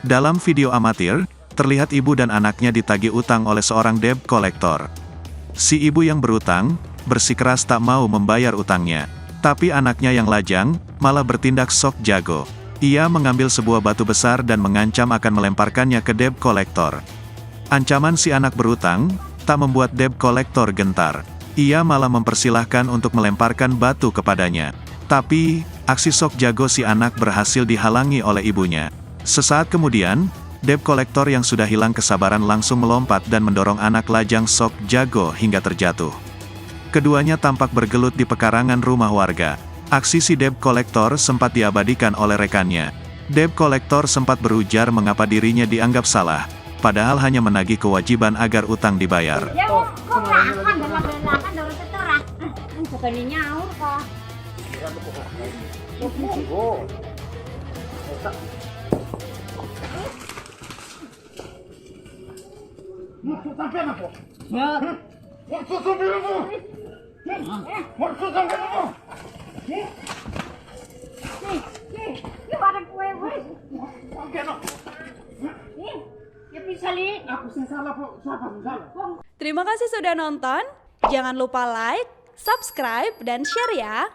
Dalam video amatir, terlihat ibu dan anaknya ditagih utang oleh seorang debt collector. Si ibu yang berutang, bersikeras tak mau membayar utangnya. Tapi anaknya yang lajang, malah bertindak sok jago. Ia mengambil sebuah batu besar dan mengancam akan melemparkannya ke debt collector. Ancaman si anak berutang, tak membuat debt collector gentar. Ia malah mempersilahkan untuk melemparkan batu kepadanya. Tapi, aksi sok jago si anak berhasil dihalangi oleh ibunya. Sesaat kemudian, debt collector yang sudah hilang kesabaran langsung melompat dan mendorong anak lajang sok jago hingga terjatuh. Keduanya tampak bergelut di pekarangan rumah warga. Aksi si debt collector sempat diabadikan oleh rekannya. Debt collector sempat berujar mengapa dirinya dianggap salah, padahal hanya menagih kewajiban agar utang dibayar. Terima kasih sudah nonton. Jangan lupa like, subscribe, dan share ya.